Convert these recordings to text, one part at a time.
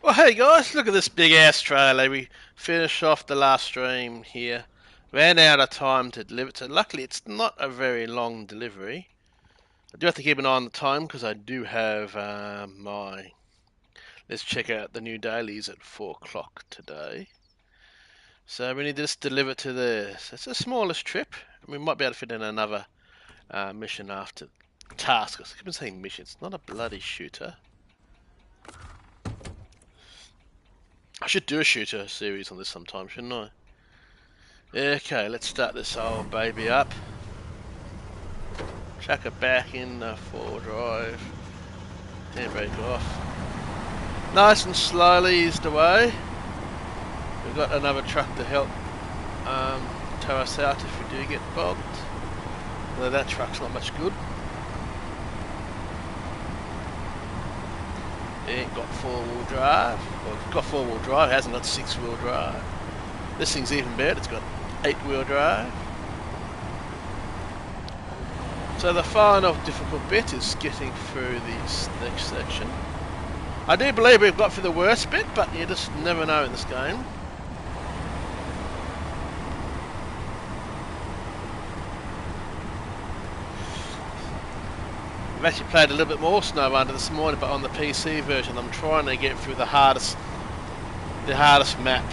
Well, hey guys, look at this big ass trailer. We finished off the last stream here. Ran out of time to deliver it, so luckily it's not a very long delivery. I do have to keep an eye on the time because I do have my. Let's check out the new dailies at 4 o'clock today. So we need to just deliver to this. It's the smallest trip. We might be able to fit in another mission after task. I keep on saying mission. It's not a bloody shooter. I should do a shooter series on this sometime, shouldn't I? Okay, let's start this old baby up. Chuck it back in the four drive. Handbrake off. Nice and slowly eased away. We've got another truck to help tow us out if we do get bogged. Although that truck's not much good. It ain't got four-wheel drive. Well, it's got four-wheel drive, it hasn't got six-wheel drive. This thing's even better, it's got eight-wheel drive. So the final difficult bit is getting through this next section. I do believe we've got through the worst bit, but you just never know in this game. I've actually played a little bit more Snowrunner this morning, but on the PC version I'm trying to get through the hardest map.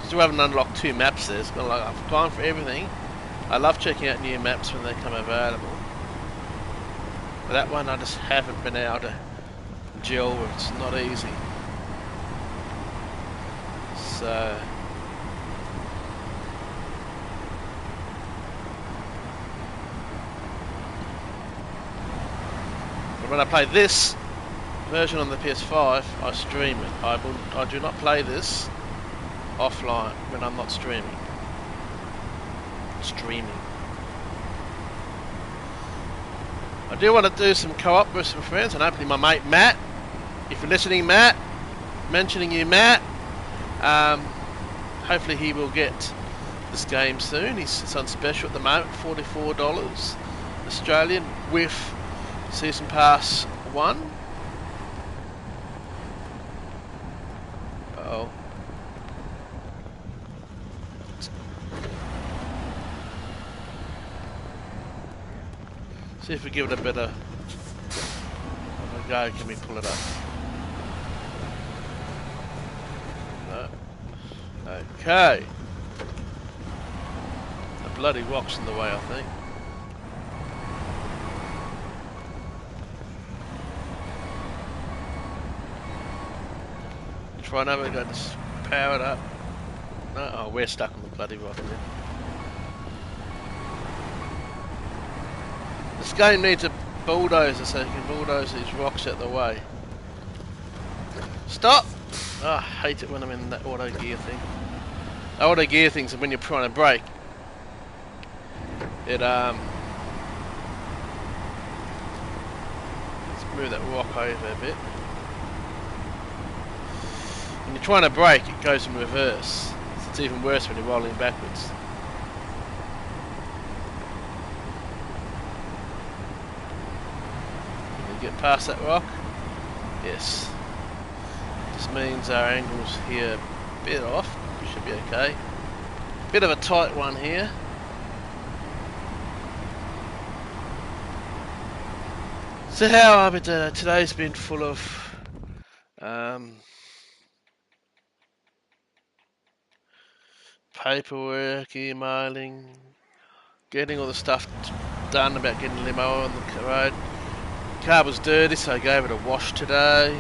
Still haven't unlocked two maps there, so I've gone for everything. I love checking out new maps when they come available. But that one I just haven't been able to gel with, it's not easy. So but when I play this version on the PS5, I stream it. I do not play this offline when I'm not streaming. I do want to do some co-op with some friends, and hopefully my mate Matt, if you're listening Matt, mentioning you Matt, hopefully he will get this game soon. It's on special at the moment, $44 Australian with Season Pass 1. Oh. See if we give it a bit of a go. Can we pull it up? No. Okay. The bloody rock's in the way, I think. Try another go. Just power it up. No, oh, we're stuck on the bloody rock now. This game needs a bulldozer so you can bulldoze these rocks out the way. Stop! Oh, I hate it when I'm in that auto gear thing. Auto gear things are when you're trying to brake. Let's move that rock over a bit. When you're trying to brake, it goes in reverse. So it's even worse when you're rolling backwards. Get past that rock? Yes. This means our angle's here a bit off. We should be okay. Bit of a tight one here. So how have we done? Today's been full of paperwork, emailing, getting all the stuff done about getting limo on the road. Car was dirty, so I gave it a wash today.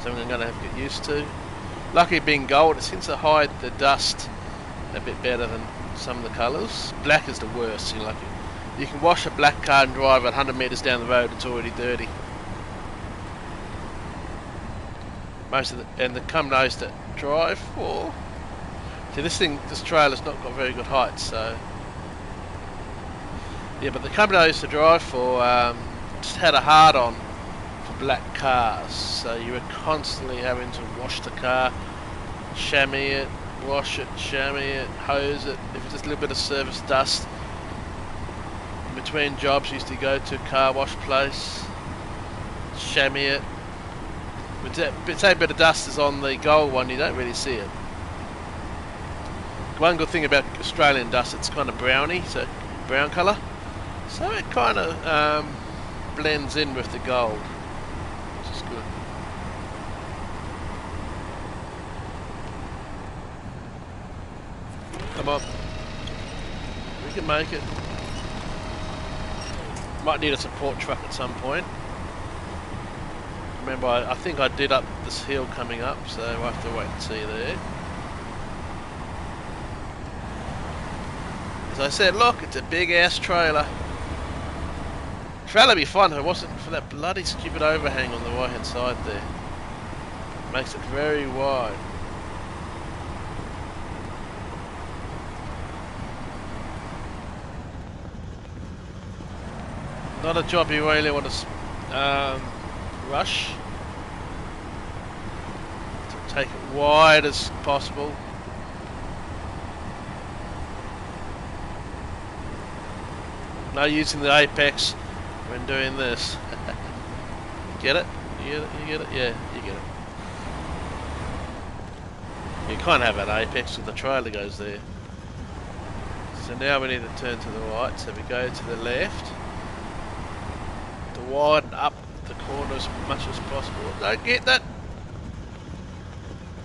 Something I'm going to have to get used to. Lucky being gold, it seems to hide the dust a bit better than some of the colours. Black is the worst. You can wash a black car and drive it 100 metres down the road, it's already dirty. And the cum knows that drive for. See, this trailer's not got very good height, so. Yeah, but the company I used to drive for just had a hard-on for black cars, so you were constantly having to wash the car, chamois it, wash it, chamois it, hose it. If it's just a little bit of surface dust in between jobs, used to go to a car wash place, chamois it. But the same bit of dust is on the gold one, you don't really see it. One good thing about Australian dust, it's kind of browny, so brown colour. So it kind of blends in with the gold, which is good. Come on. We can make it. Might need a support truck at some point. Remember, I think I did up this hill coming up, so we'll have to wait and see there. As I said, look, it's a big ass trailer. Trailer would be fun if it wasn't for that bloody stupid overhang on the right hand side there. Makes it very wide. Not a job you really want to rush. To take it wide as possible. No using the apex when doing this. Get it? You get it? You get it? Yeah, you get it. You can't have an apex if the trailer goes there. So now we need to turn to the right, so we go to the left. To widen up the corner as much as possible. Don't get that!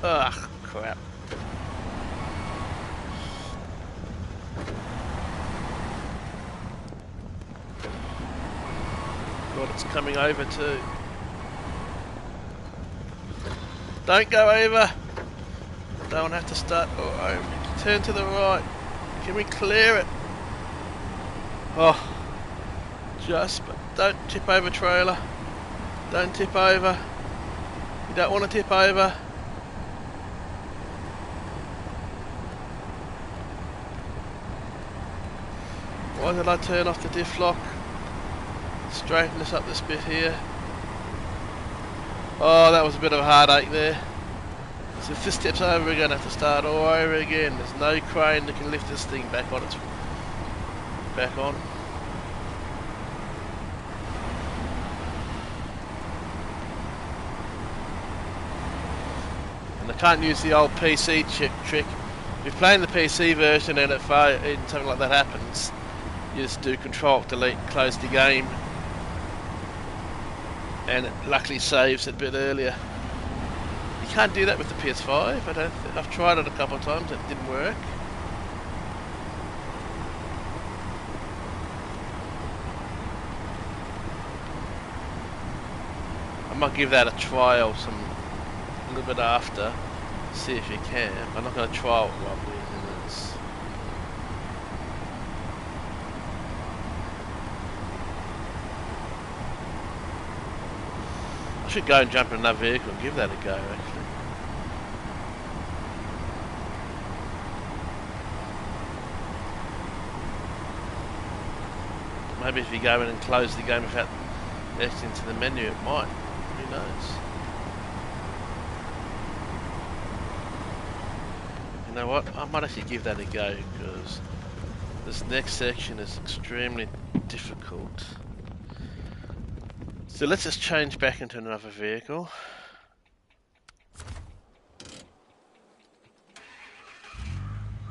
Ugh, crap. God, it's coming over too. Don't go over! Don't have to start over. Turn to the right. Can we clear it? Oh. Just, but don't tip over, trailer. Don't tip over. You don't want to tip over. Why did I turn off the diff lock? Straighten this up this bit here. Oh, that was a bit of a heartache there. So if this tips over, we're going to have to start all over again. There's no crane that can lift this thing back on its back on. And I can't use the old PC trick. If you're playing the PC version and something like that happens, you just do Control Delete, close the game, and it luckily saves it a bit earlier. You can't do that with the PS5. I've tried it a couple of times. It didn't work. I might give that a trial a little bit after. See if you can. I'm not going to trial it while I'm doing this. I should go and jump in another vehicle and give that a go, actually. Maybe if you go in and close the game without exiting to the menu, it might. Who knows? You know what? I might actually give that a go, because this next section is extremely difficult. So let's just change back into another vehicle.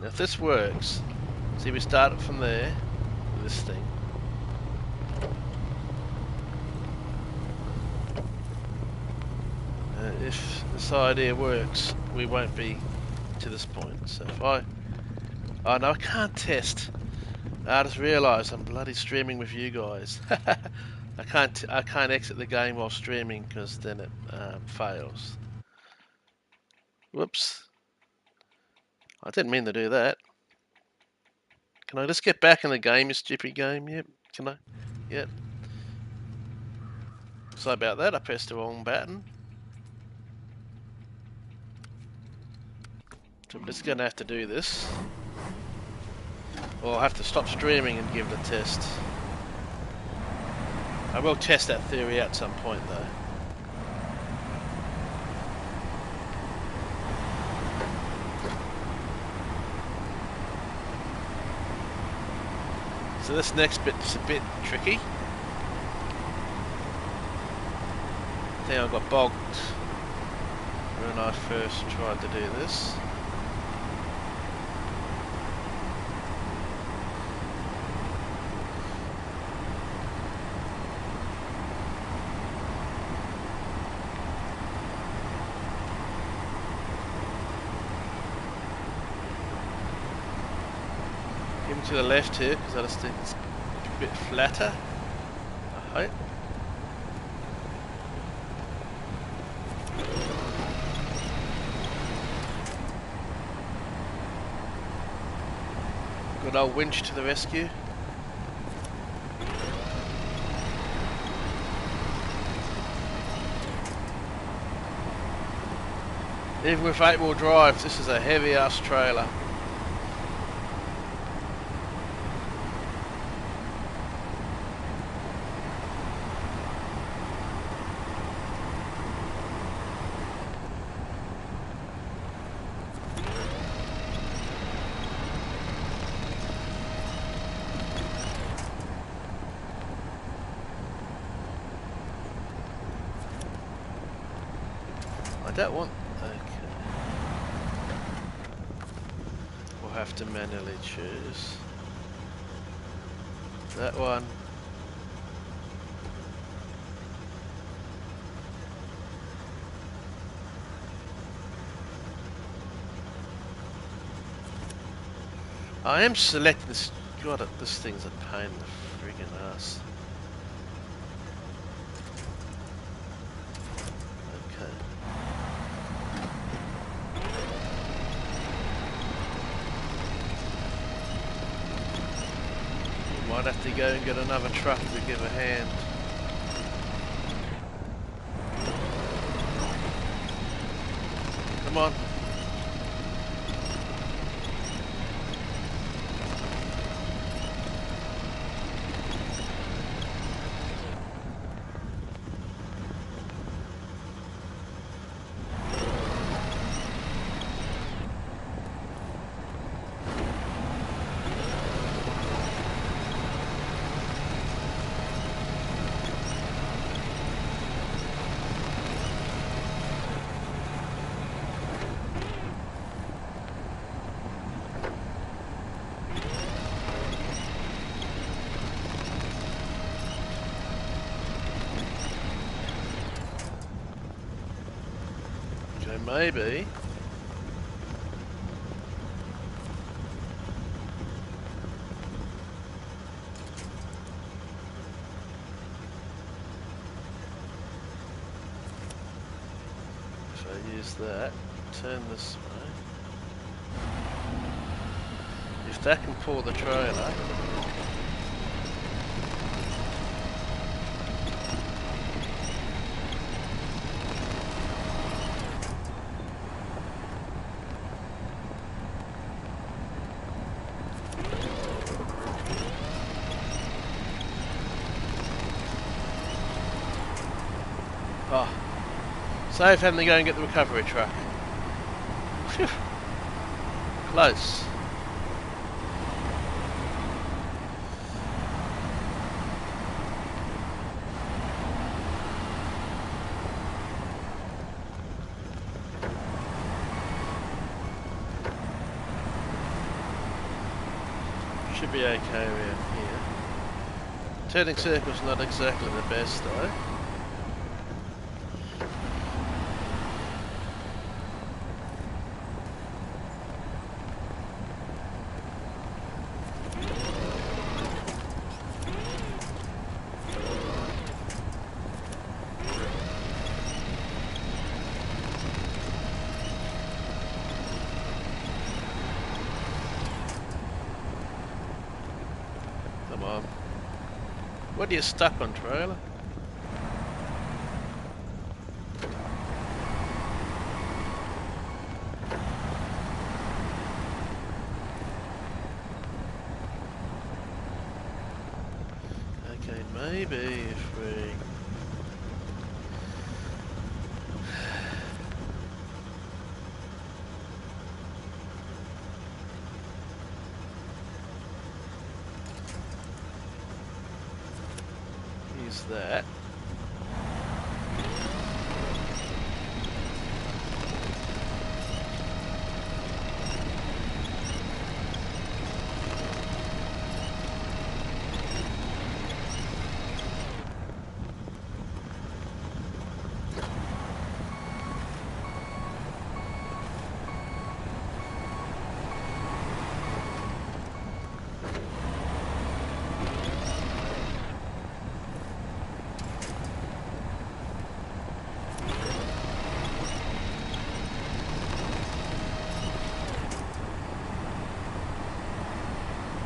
Now if this works, see, we start it from there with this thing. If this idea works, we won't be to this point. So if oh no, I can't test. I just realised I'm bloody streaming with you guys. I can't exit the game while streaming, because then it fails. Whoops. I didn't mean to do that. Can I just get back in the game, you stupid game? Yep. Can I? Yep. Sorry about that, I pressed the wrong button. So I'm just going to have to do this. Or I'll have to stop streaming and give it a test. I will test that theory at some point though. So this next bit is a bit tricky. I think I got bogged when I first tried to do this. To the left here because I just think it's a bit flatter, I hope. Good old winch to the rescue. Even with 8-wheel drive, this is a heavy ass trailer. I don't want... Okay. We'll have to manually choose. That one. I am selecting this... God, this thing's a pain in the friggin' ass. Might have to go and get another truck to give a hand. Come on. Maybe. If I use that, turn this way. If that can pull the trailer. Oh, save having to go and get the recovery truck. Phew. Close. Should be okay around here. Turning circle's not exactly the best though. Come on. What are you stuck on, trailer? Okay, maybe if we... is that.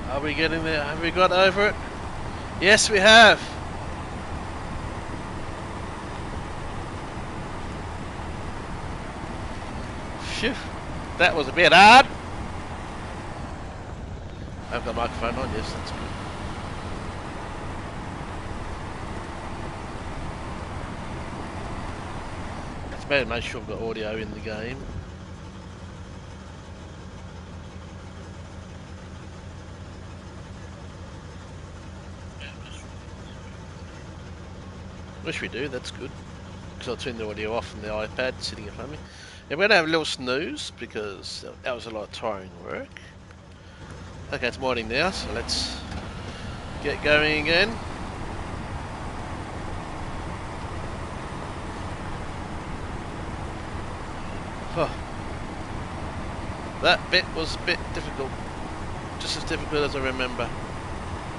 Are we getting there? Have we got over it? Yes, we have. Phew, that was a bit hard. I've got the microphone on, yes, that's good. It's better to make sure I've got audio in the game. Wish we do, that's good. Because I'll turn the audio off from the iPad sitting in front of me. Yeah, we're going to have a little snooze because that was a lot of tiring work. Okay, it's morning now, so let's get going again. Oh. That bit was a bit difficult. Just as difficult as I remember.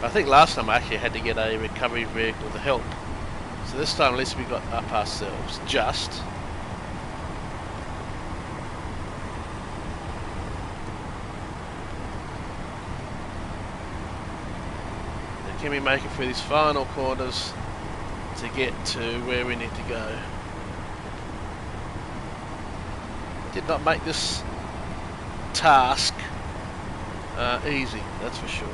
But I think last time I actually had to get a recovery vehicle to help. So this time at least we got up ourselves, just. And can we make it through these final corners to get to where we need to go? Did not make this task easy, that's for sure.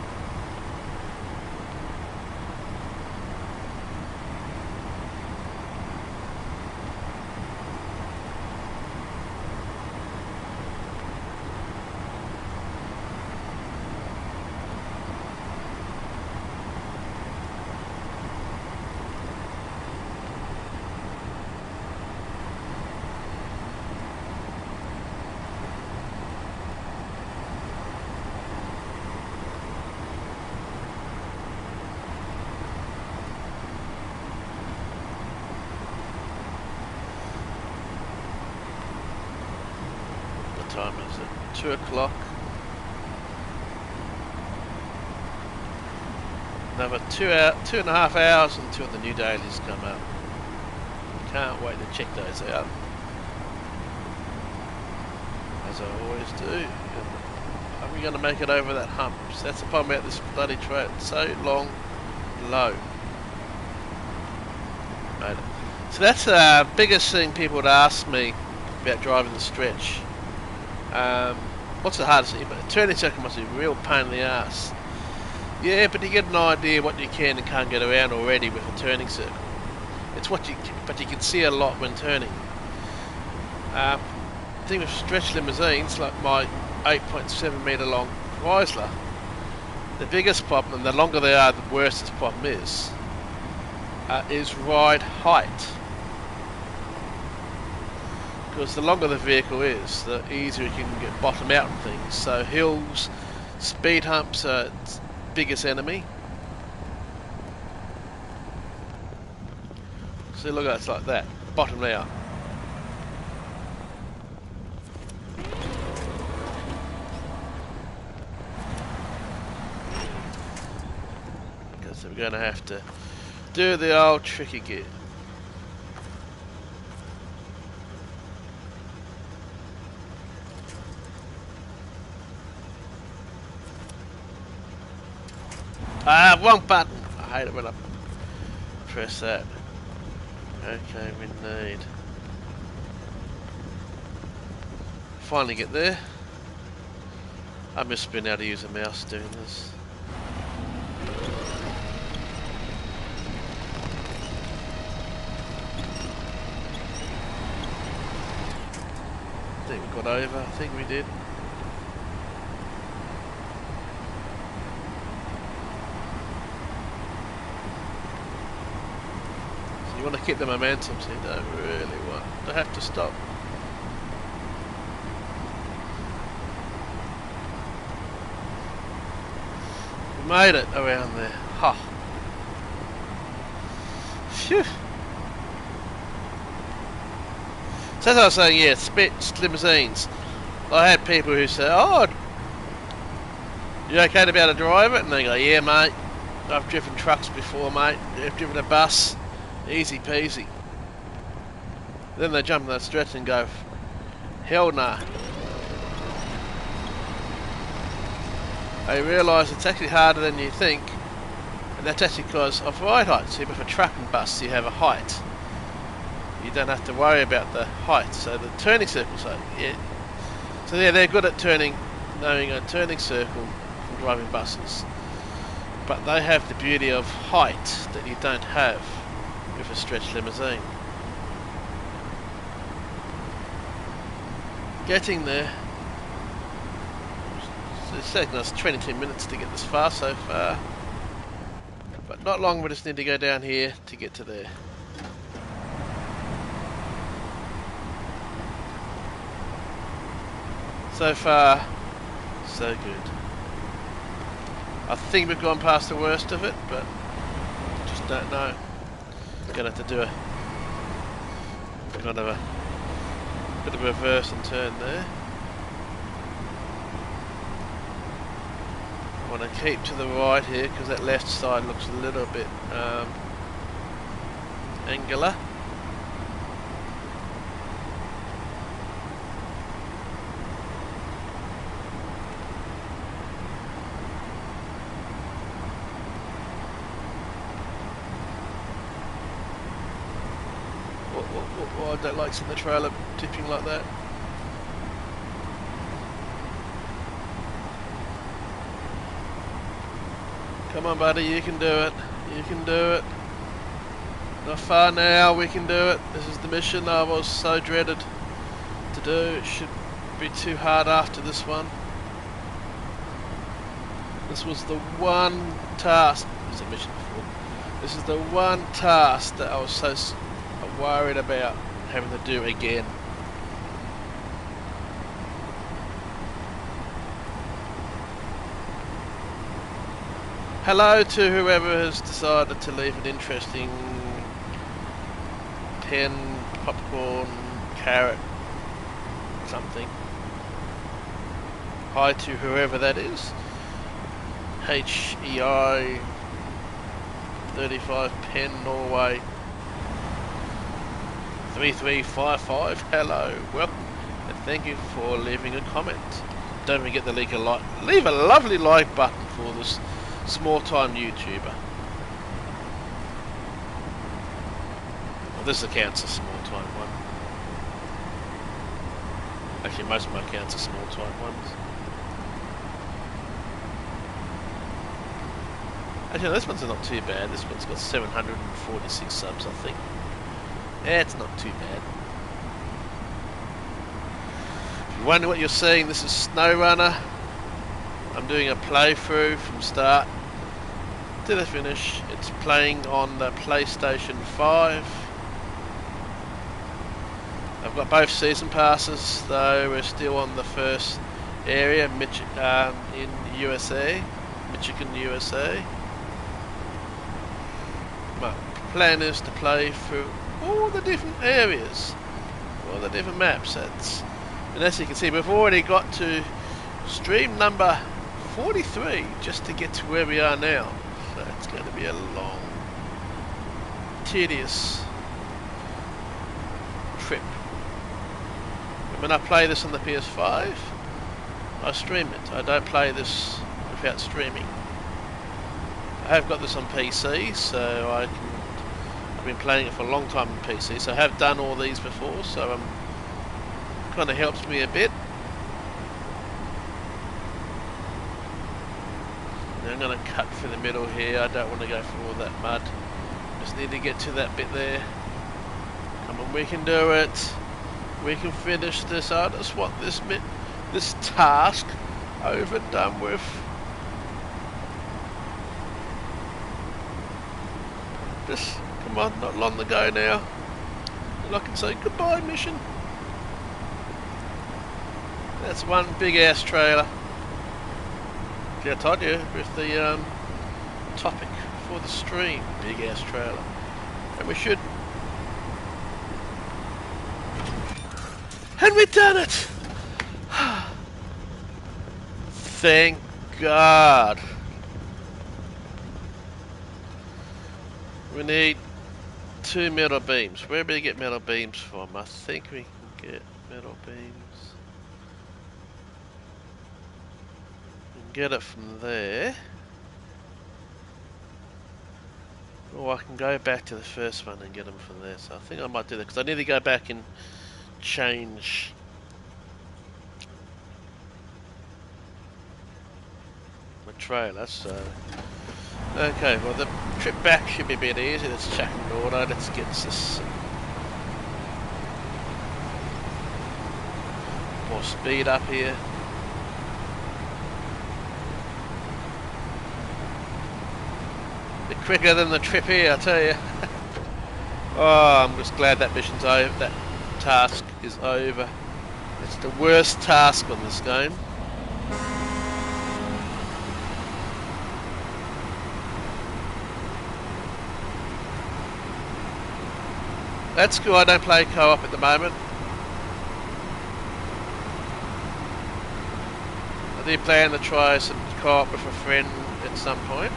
Time is it? 2 o'clock. Another 2.5 hours until the new dailies come out. Can't wait to check those out. As I always do. Are we going to make it over that hump? So that's the problem about this bloody trail. It's so long, low. Made it. So that's the biggest thing people would ask me about driving the stretch. What's the hardest thing? But turning circle must be a real pain in the ass. Yeah, but you get an idea what you can and can't get around already with a turning circle. It's what you, but you can see a lot when turning. The thing with stretch limousines, like my 8.7 metre long Chrysler, the biggest problem, and the longer they are, the worse this problem is ride height. Because the longer the vehicle is, the easier it can get bottom out and things. So hills, speed humps are its biggest enemy. See, look at it, it's like that, bottom out. Okay, so we're going to have to do the old trick again. Wrong button. I hate it when I press that. Okay, we need. Finally get there. I miss being able to use a mouse doing this. I think we got over. I think we did. You want to keep the momentum, so you don't really want to have to stop. We made it around there. Ha! Phew! So as I was saying, yeah, spits limousines. I had people who say, "Oh, you okay to be able to drive it?" And they go, "Yeah, mate. I've driven trucks before, mate. I've driven a bus. Easy peasy." Then they jump in that stretch and go, "Hell nah." They realise it's actually harder than you think, and that's actually because of ride height. See, with a truck and bus, you have a height. You don't have to worry about the height. So the turning circles are, yeah. So yeah, they're good at knowing a turning circle from driving buses. But they have the beauty of height that you don't have with a stretch limousine. Getting there. It's taken us 22 minutes to get this far so far. But not long, we just need to go down here to get to there. So far, so good. I think we've gone past the worst of it, but just don't know. Gonna have to do a kind of a bit of a reverse and turn there. I want to keep to the right here because that left side looks a little bit angular. I don't like seeing the trailer tipping like that. Come on, buddy, you can do it. You can do it. Not far now, we can do it. This is the mission I was so dreaded to do. It should be too hard after this one. This was the one task. There's a mission before. This is the one task that I was so worried about having to do again. Hello to whoever has decided to leave an interesting pen, popcorn, carrot, something. Hi to whoever that is. HEI 35 Pen Norway 3355. Hello, welcome, and thank you for leaving a comment. Don't forget to leave a lovely like button for this small-time YouTuber. Well, this account's a small-time one. Actually, most of my accounts are small-time ones. Actually, no, this one's not too bad. This one's got 746 subs, I think. Yeah, it's not too bad. If you wonder what you're seeing, this is Snowrunner. I'm doing a playthrough from start to the finish. It's playing on the PlayStation 5. I've got both season passes, though we're still on the first area in USA, Michigan, USA. My plan is to play through all the different areas, all the different maps. And as you can see, we've already got to stream number 43 just to get to where we are now. So it's going to be a long, tedious trip. And when I play this on the PS5, I stream it. I don't play this without streaming. I have got this on PC, so I've been playing it for a long time on PC, so I have done all these before, so kind of helps me a bit. Now I'm going to cut through the middle here. I don't want to go through all that mud. Just need to get to that bit there. Come on, we can do it. We can finish this. I just want this task over and done with. Just come Come on, not long to go now. And I can say goodbye mission. That's one big ass trailer. See, I told you with the topic for the stream, big ass trailer. And we should. And we've done it! Thank God. We need 2 metal beams. Where do we get metal beams from? I think we can get metal beams. We can get it from there. Or I can go back to the first one and get them from there. So I think I might do that because I need to go back and change my trailer. So okay, well the trip back should be a bit easy. Let's check in order. Let's get this more speed up here. Bit quicker than the trip here, I tell you. Oh, I'm just glad that mission's over. That task is over. It's the worst task on this game. That's cool. I don't play co-op at the moment. I do plan to try some co-op with a friend at some point.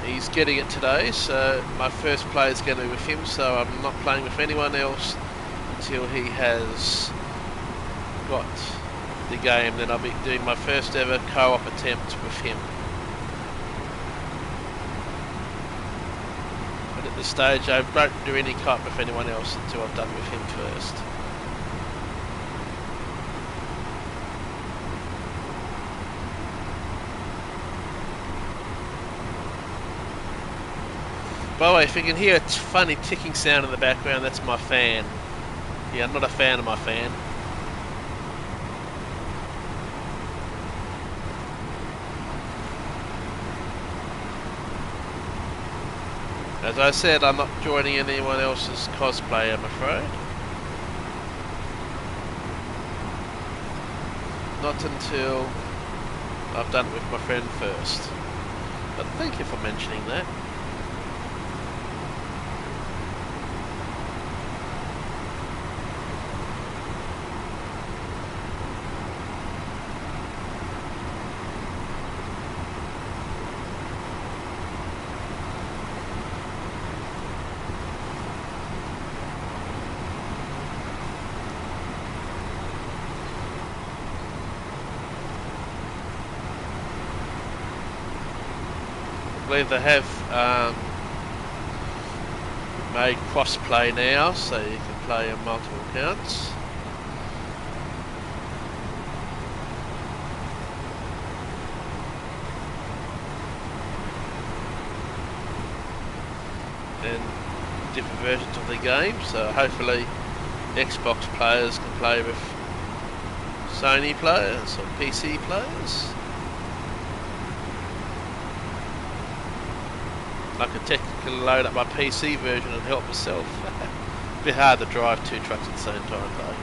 He's getting it today, so my first play is going to be with him, so I'm not playing with anyone else until he has got the game. Then I'll be doing my first ever co-op attempt with him. But at this stage I won't do any co-op with anyone else until I've done with him first. By the way, if you can hear a funny ticking sound in the background, that's my fan. Yeah, I'm not a fan of my fan. As I said, I'm not joining anyone else's cosplay, I'm afraid. Not until I've done it with my friend first. But thank you for mentioning that. I believe they have made cross-play now, so you can play on multiple accounts. And different versions of the game, so hopefully Xbox players can play with Sony players or PC players. I could technically load up my PC version and help myself. A bit hard to drive 2 trucks at the same time though.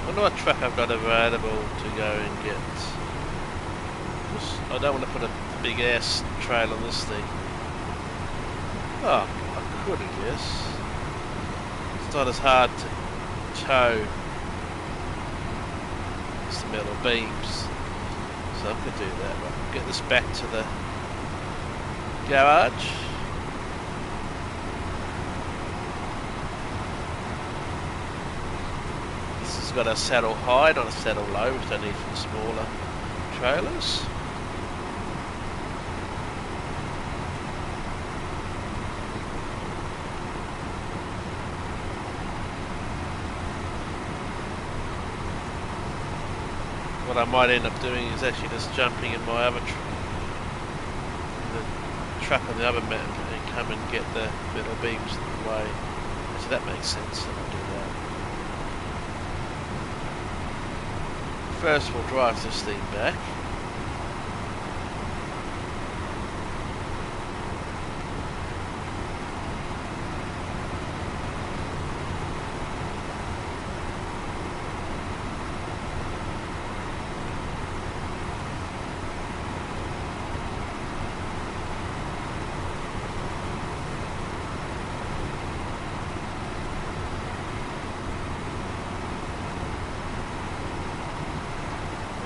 I wonder what truck I've got available to go and get. I don't want to put a big ass trail on this thing. Oh, I could, I guess. It's not as hard to tow as the metal beams, so I could do that. I'll get this back to the garage. got a saddle high, not a saddle low, which they need from smaller trailers. What I might end up doing is actually just jumping in my other truck on the other mountain and come and get the metal beams in the way. So that makes sense, and I'll do that. First we'll drive this thing back.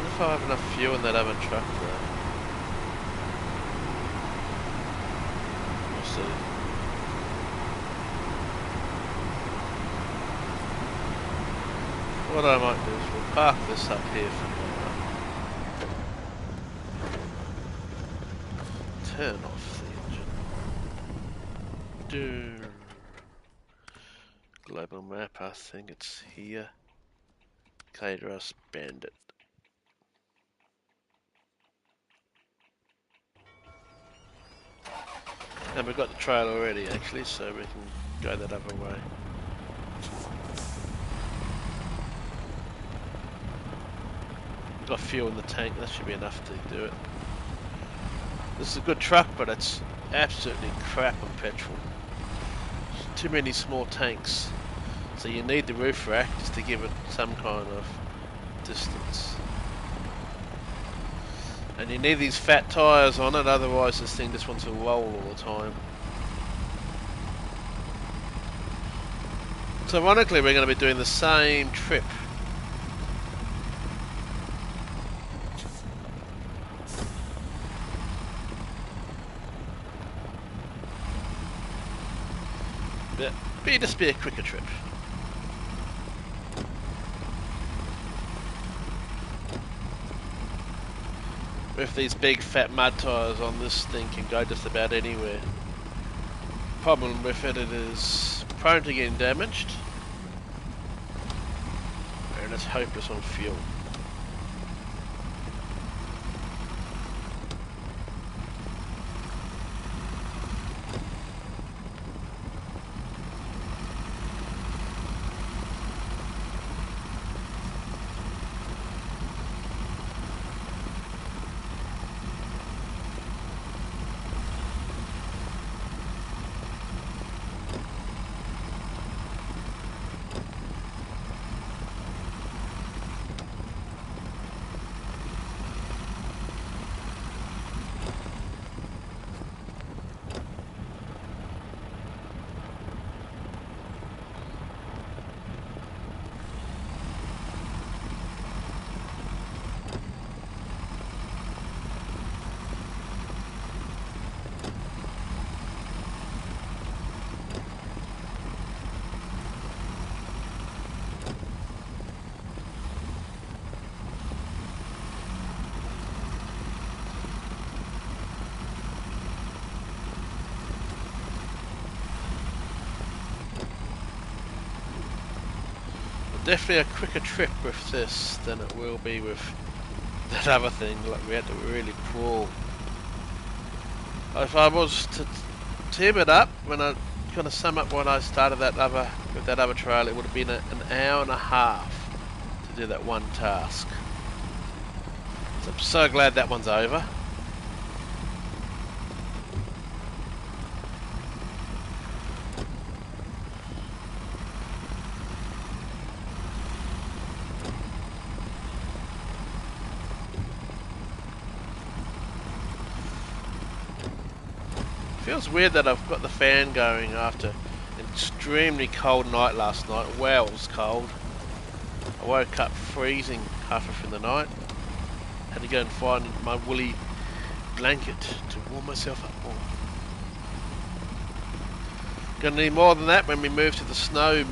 If I have enough fuel in that other truck though. We'll see. What I might do is we'll park this up here for now. Turn off the engine. Global map, I think it's here. Caterus Bandit. And we've got the trail already actually, so we can go that other way. Got fuel in the tank, that should be enough to do it. This is a good truck, but it's absolutely crap on petrol. Too many small tanks. So you need the roof rack just to give it some kind of distance. And you need these fat tyres on it, otherwise this thing just wants to roll all the time. So ironically we're going to be doing the same trip. But it'll just be a quicker trip. With these big fat mud tyres on, this thing can go just about anywhere. Problem with it, it is prone to getting damaged and it's hopeless on fuel. Definitely a quicker trip with this than it will be with that other thing. Like we had to really crawl. If I was to tip it up, when I kind of sum up when I started that other trail, it would have been an hour and a half to do that one task. So I'm so glad that one's over. Feels weird that I've got the fan going after an extremely cold night last night. Wow, it was cold. I woke up freezing halfway through the night. Had to go and find my woolly blanket to warm myself up more. Gonna need more than that when we move to the snow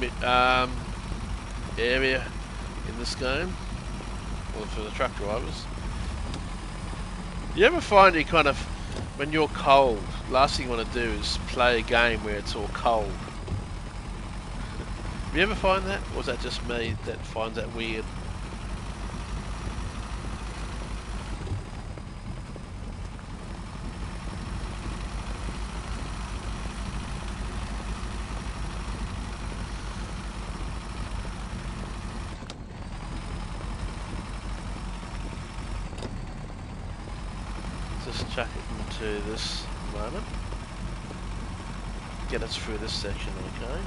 area in this game, or for the truck drivers. You ever find you kind of, when you're cold, last thing you want to do is play a game where it's all cold? Have you ever find that? Or is that just me that finds that weird? Just chuck it into this moment. Get us through this section, okay?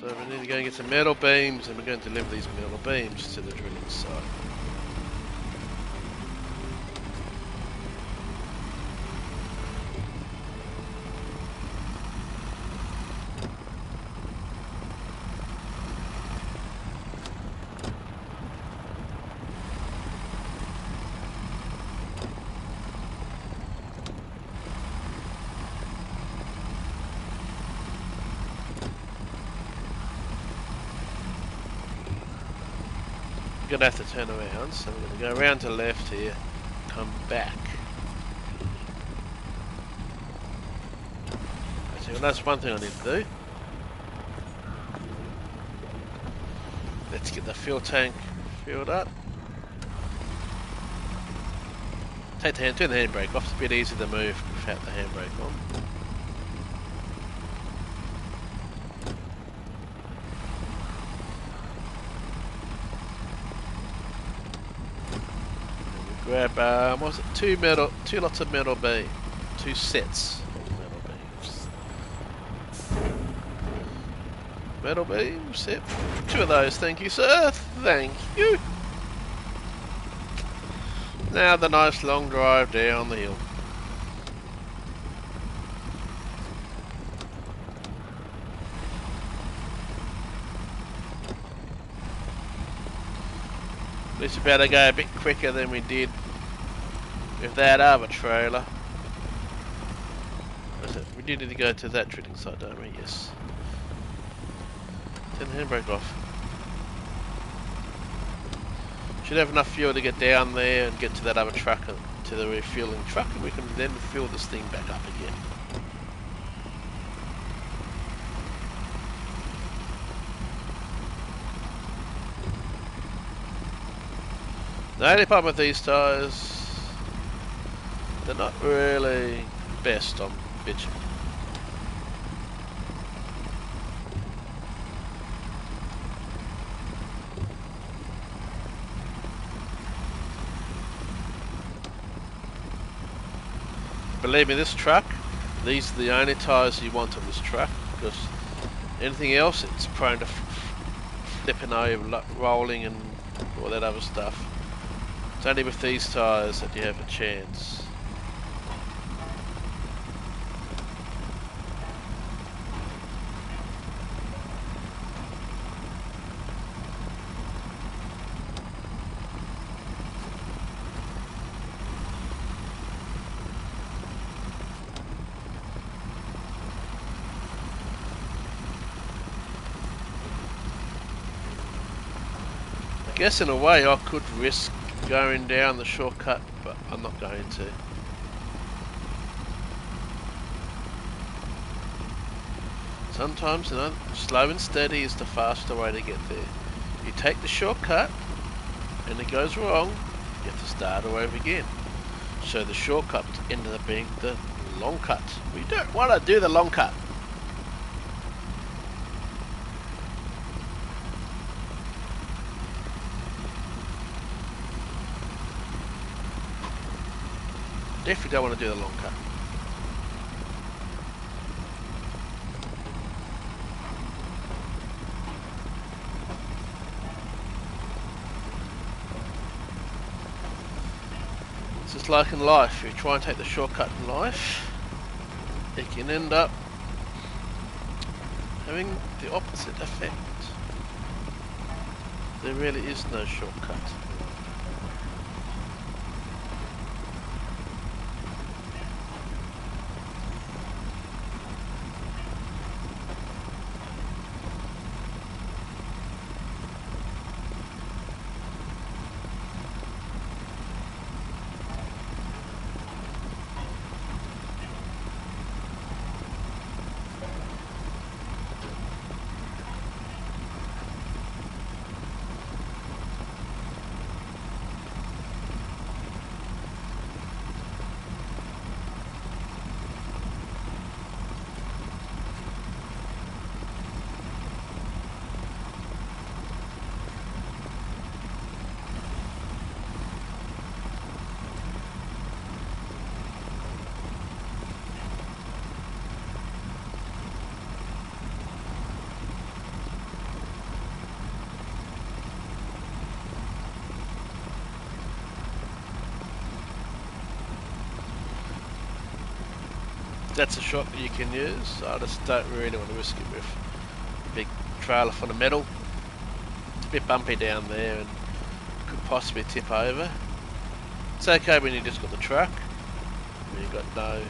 So we need to go and get some metal beams, and we're going to deliver these metal beams to the drilling site. We're going to have to turn around, so we're going to go around to the left here, come back. Actually, well, that's one thing I need to do. Let's get the fuel tank filled up. Turn the handbrake off, it's a bit easier to move without the handbrake on. Grab, what was it? Two lots of metal beam, 2 sets of metal beams. Metal beams, yep. 2 of those, thank you, sir. Thank you. Now the nice long drive down the hill. At least we better go a bit quicker than we did with that other trailer. We do need to go to that drilling site, don't we? Yes. Turn the handbrake off. Should have enough fuel to get down there and get to that other truck, to the refueling truck, and we can then fill this thing back up again. The only problem with these tyres, they're not really best on bitumen. Believe me, this truck, these are the only tyres you want on this truck, because anything else, it's prone to flipping over, rolling and all that other stuff. It's only with these tyres that you have a chance. I guess in a way I could risk going down the shortcut, but I'm not going to. Sometimes, you know, slow and steady is the faster way to get there. You take the shortcut and it goes wrong, you have to start all over again. So the shortcut ended up being the long cut. We don't want to do the long cut. Definitely don't want to do the long cut. It's just like in life. If you try and take the shortcut in life, it can end up having the opposite effect. There really is no shortcut. That's a shot that you can use. I just don't really want to risk it with a big trailer full of metal. It's a bit bumpy down there and could possibly tip over. It's okay when you just got the truck, when you've got no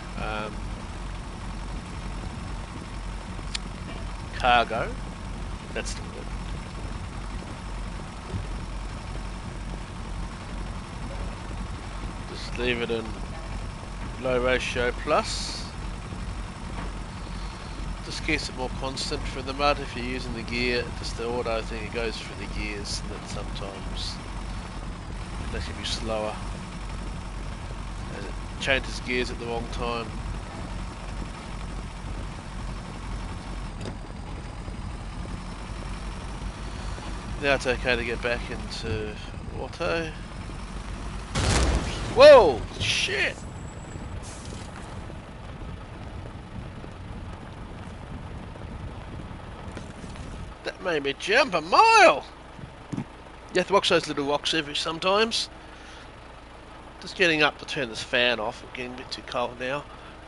cargo. That's the word. Just leave it in low ratio plus. Just keeps it more constant for the mud. If you're using the gear, just the auto thing, it goes through the gears, and then sometimes that can be slower and it changes gears at the wrong time. Now it's okay to get back into auto. Whoa! Shit! That made me jump a mile! You have to watch those little rocks every sometimes. Just getting up to turn this fan off. It's getting a bit too cold now.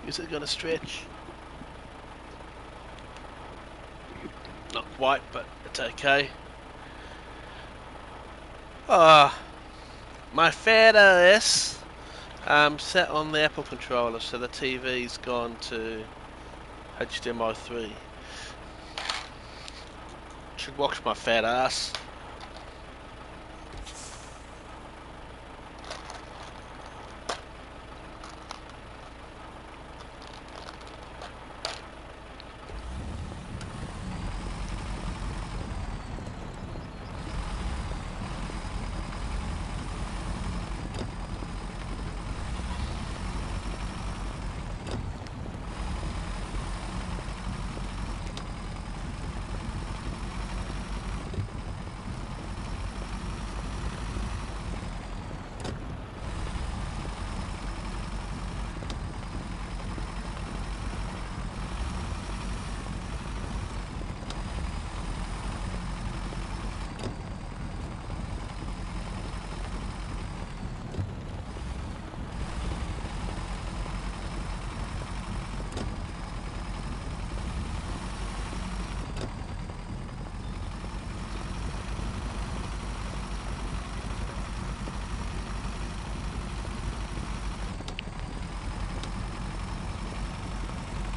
Is it going to stretch? Not quite, but it's okay. My Fat OS sat on the Apple controller, so the TV's gone to HDMI 3. Should watch my fat ass.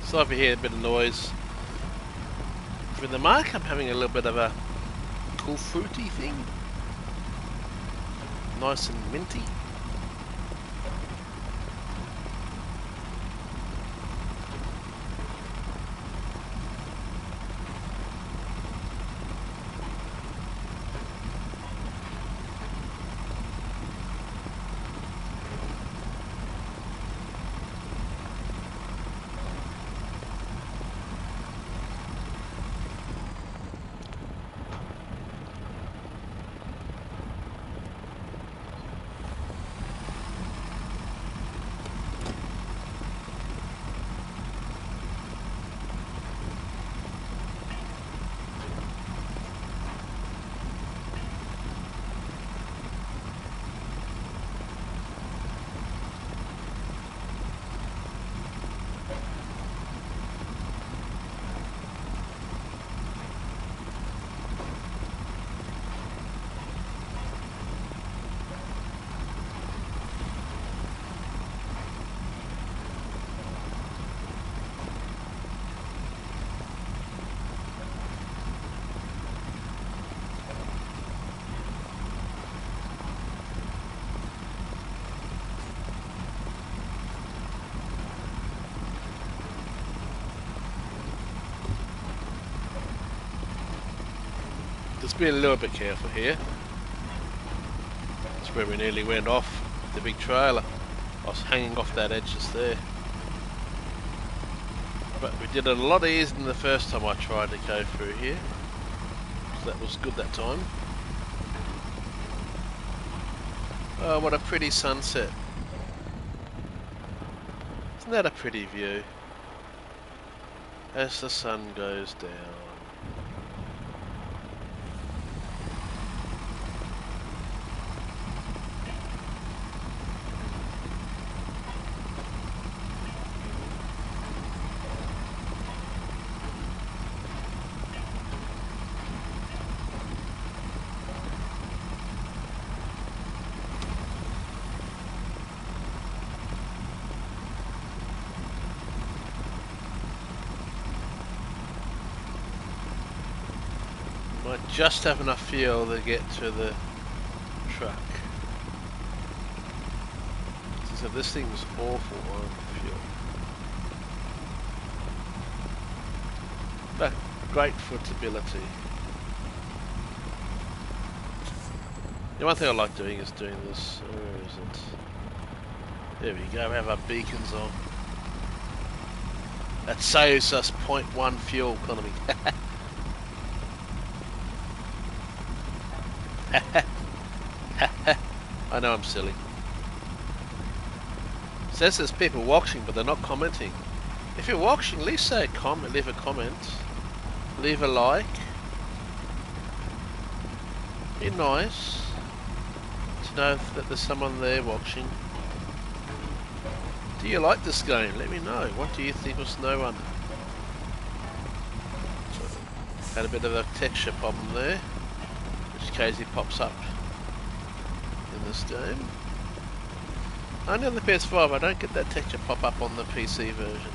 So if you hear a bit of noise from the mic, I'm having a little bit of a cool fruity thing. Nice and minty. Just be a little bit careful here. That's where we nearly went off the big trailer. I was hanging off that edge just there. But we did it a lot easier than the first time I tried to go through here. So that was good that time. Oh, what a pretty sunset. Isn't that a pretty view? As the sun goes down. Might just have enough fuel to get to the truck. So this thing's awful on fuel. But great for stability. The one thing I like doing is doing this. Where is it? There we go, we have our beacons on. That saves us 0.1 fuel economy. I know I'm silly. It says there's people watching, but they're not commenting. If you're watching, at least say a comment, leave a comment, leave a like. Be nice to know that there's someone there watching. Do you like this game? Let me know. What do you think of Snowrunner? Had a bit of a texture problem there, which occasionally pops up in this game. Only on the PS5, I don't get that texture pop up on the PC version.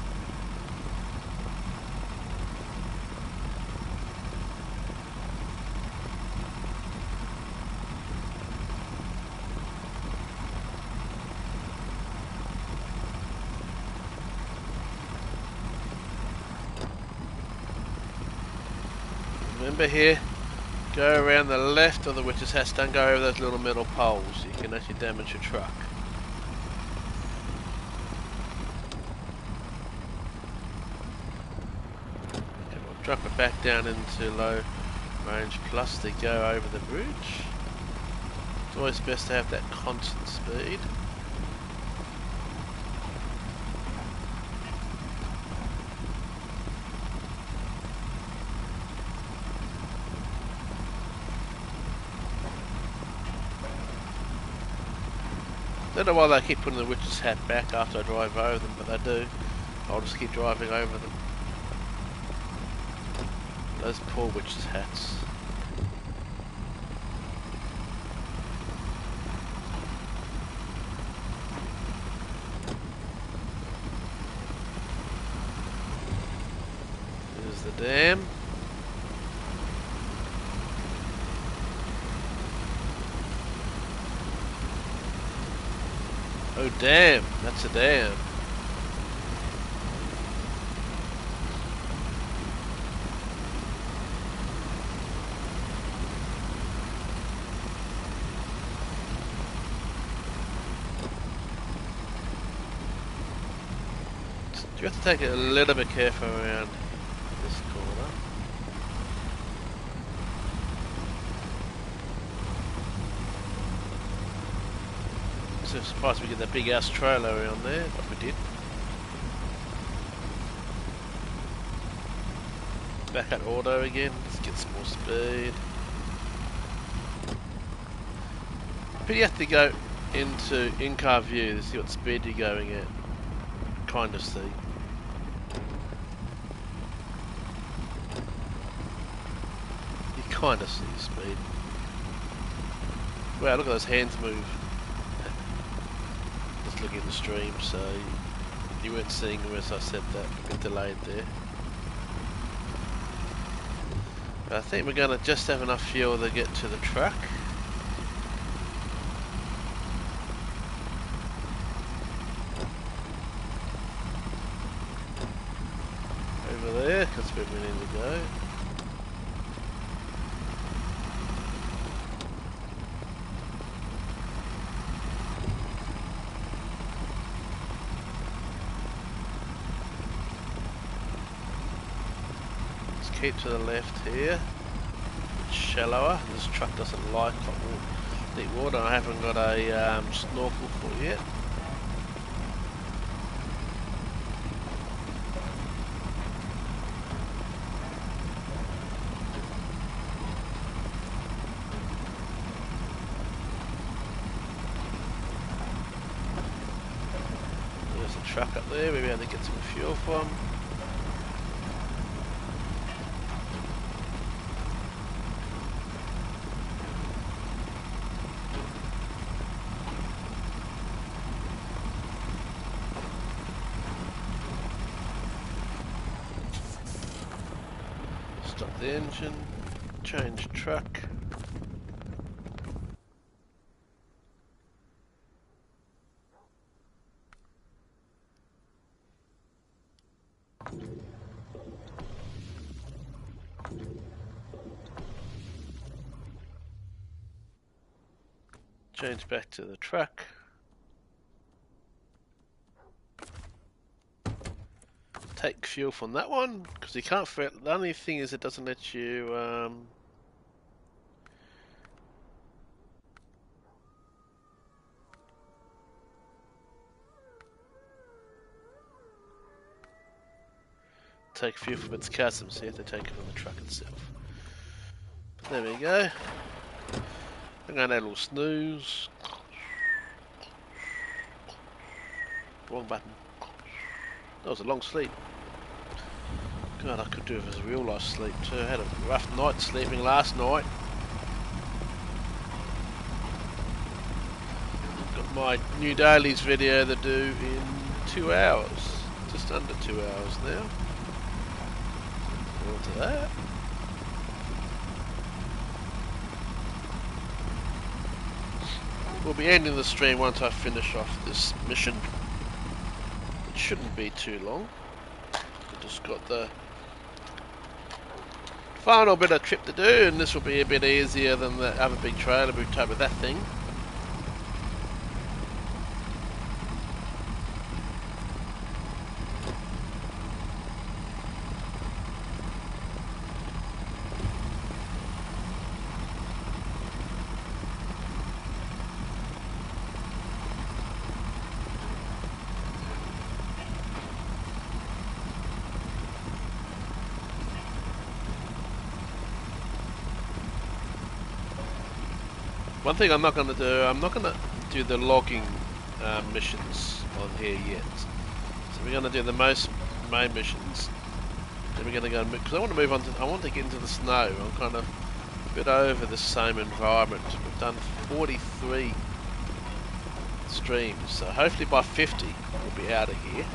Remember here, go around the left of the witch's hatch, don't go over those little metal poles, you can actually damage your truck. Okay, we'll drop it back down into low range plus to go over the bridge. It's always best to have that constant speed. I don't know why they keep putting the witch's hat back after I drive over them, but they do. I'll just keep driving over them. Those poor witch's hats. There's the dam. Oh damn, that's a dam. You have to take it a little bit careful around this corner. So surprised we get that big ass trailer around there, but we did. Back at auto again, let's get some more speed. But you have to go into in-car view to see what speed you're going at. Kind of see. You kind of see the speed. Wow, look at those hands move. Just looking at the stream, so you weren't seeing them as I said that. A bit delayed there. But I think we're going to just have enough fuel to get to the truck. Over there, that's where we need to go. Keep to the left here. It's shallower. This truck doesn't like deep water. I haven't got a snorkel for yet. There's a truck up there. We'll be able to get some fuel from. Stop the engine, change truck. Change back to the truck. Take fuel from that one because you can't. The only thing is it doesn't let you. Take fuel from its chasm, so you have to take it from the truck itself. But there we go. I'm going to add a little snooze. Wrong button. That was a long sleep. God, I could do it as a real life sleep too. I had a rough night sleeping last night. Got my new dailies video to do in 2 hours. Just under 2 hours now. On to that. We'll be ending the stream once I finish off this mission. It shouldn't be too long. We just got the Final bit of trip to do, and this will be a bit easier than the other big trailer we took with that thing. One thing I'm not going to do, I'm not going to do the logging missions on here yet. So we're going to do the main missions. Then we're going to go, because I want to move on to, I want to get into the snow. I'm kind of a bit over the same environment. We've done 43 streams, so hopefully by 50 we'll be out of here.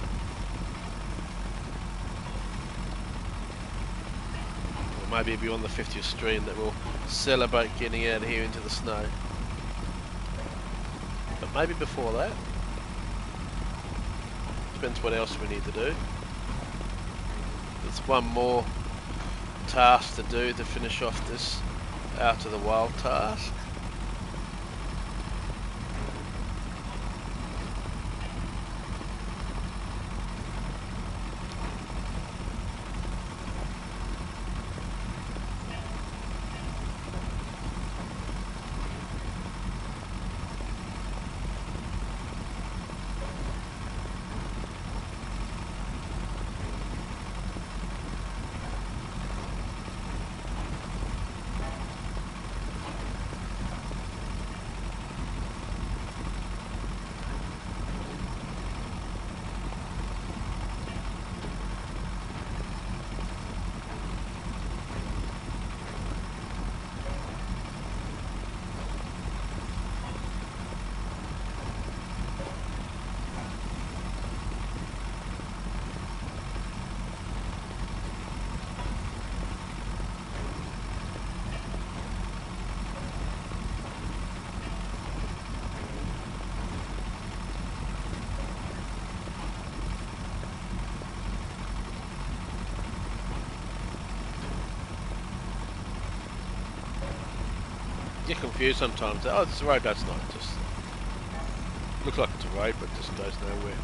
Or maybe it'll be on the 50th stream that we'll celebrate getting out of here into the snow. But maybe before that. Depends what else we need to do. There's one more task to do to finish off this Out of the Wild task. Get confused sometimes. Oh, it's a road. That's not. Just looks like it's a road, but just goes nowhere.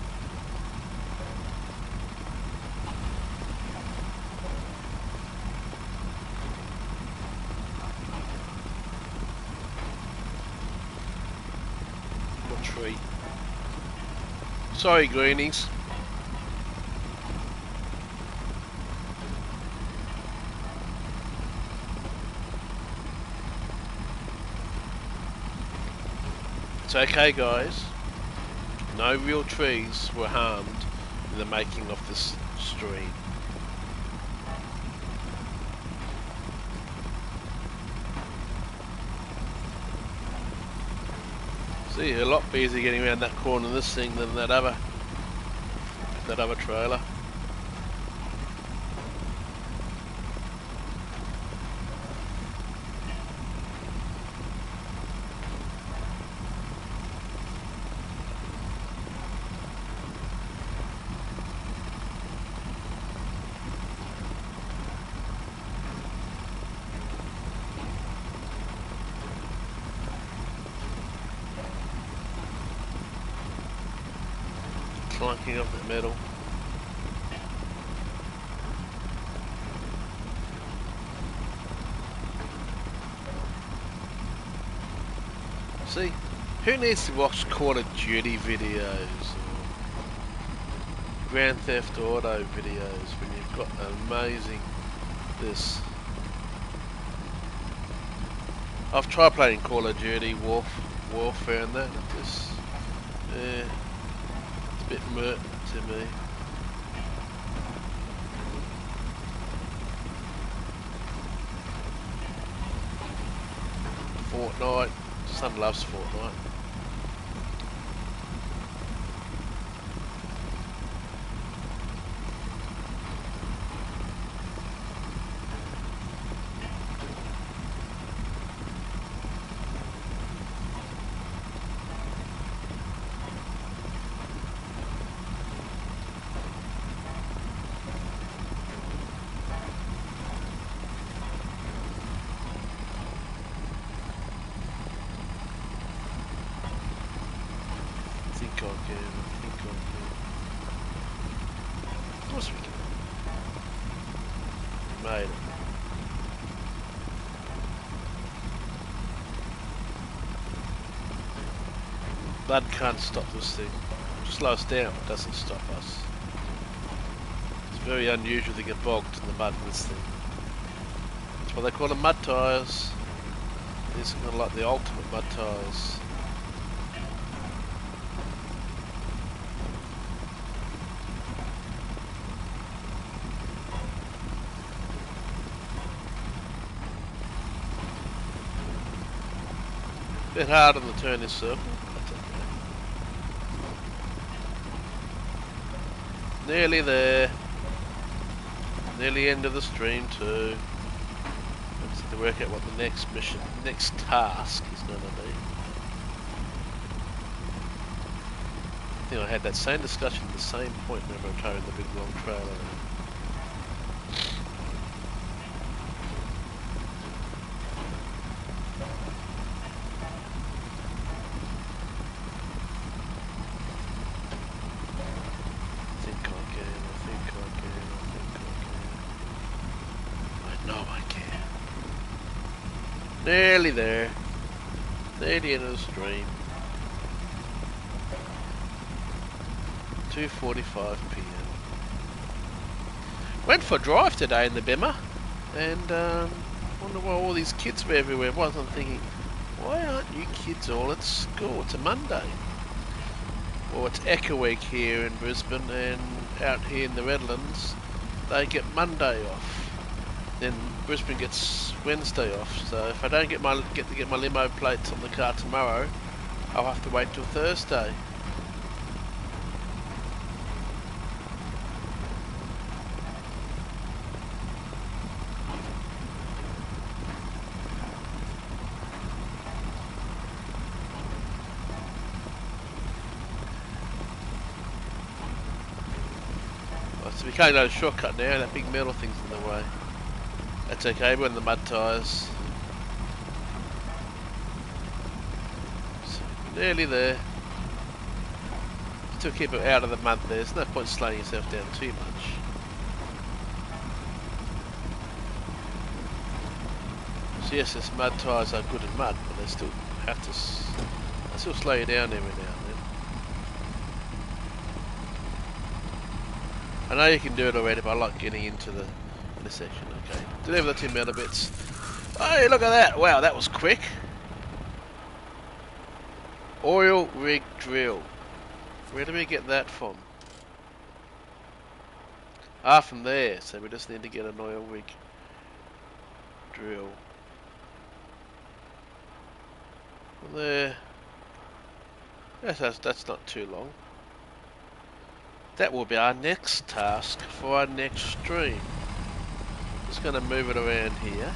What tree? Sorry, greenies. It's okay, guys. No real trees were harmed in the making of this stream. See, a lot easier getting around that corner in this thing than that other trailer. Clunking of the metal. See, who needs to watch Call of Duty videos or Grand Theft Auto videos when you've got amazing this? I've tried playing Call of Duty Warfare and that, it just, yeah. Bit murk to me. Fortnite. Son loves Fortnite. I can. I think I can. Of course we can. We made it. Mud can't stop this thing. It'll slow us down, but doesn't stop us. It's very unusual to get bogged in the mud in this thing. That's why they call them mud tyres. These are kind of like the ultimate mud tyres. Bit hard on the turn this circle. That's okay. Nearly there. Nearly end of the stream too. Let's have to work out what the next mission, next task is going to be. I think I had that same discussion at the same point when we were towing the big long trailer there. Nearly there. Nearly end of the stream. 2:45 PM. Went for a drive today in the Bimmer, and wonder why all these kids were everywhere. I wasn't thinking, why aren't you kids all at school? It's a Monday. Well, it's Echo Week here in Brisbane, and out here in the Redlands, they get Monday off. Then Brisbane gets Wednesday off. So if I don't get my limo plates on the car tomorrow, I'll have to wait till Thursday. So we can't go to the shortcut now. That big metal thing's in the way. That's okay, we're in the mud tyres. So nearly there. Still keep it out of the mud there. There's no point slowing yourself down too much. So yes, this mud tyres are good in mud, but they still have to. They still slow you down every now and then. I know you can do it already, but I like getting into the intersection. Okay, deliver the 2 metal bits. Hey, look at that! Wow, that was quick. Oil rig drill. Where do we get that from? Ah, from there. So we just need to get an oil rig drill. From there. That's not too long. That will be our next task for our next stream. Just going to move it around here.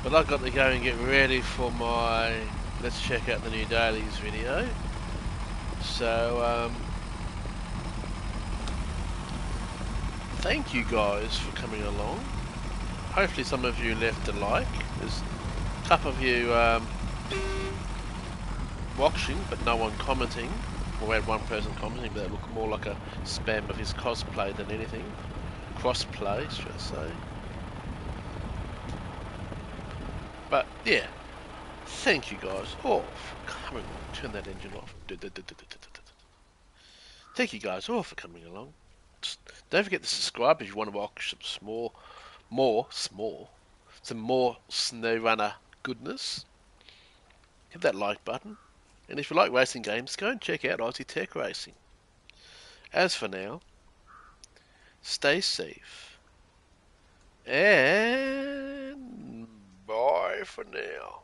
But I've got to go and get ready for my let's check out the new dailies video. So thank you guys for coming along. Hopefully some of you left a like. There's a couple of you watching but no one commenting. We had one person commenting, but that looked more like a spam of his cosplay than anything. Crossplay, should I say. But yeah, thank you guys all for coming along. Turn that engine off. Thank you guys all for coming along. Just don't forget to subscribe if you want to watch some more Snowrunner goodness. Hit that like button. And if you like racing games, go and check out Aussie Tech Racing. As for now, stay safe. And bye for now.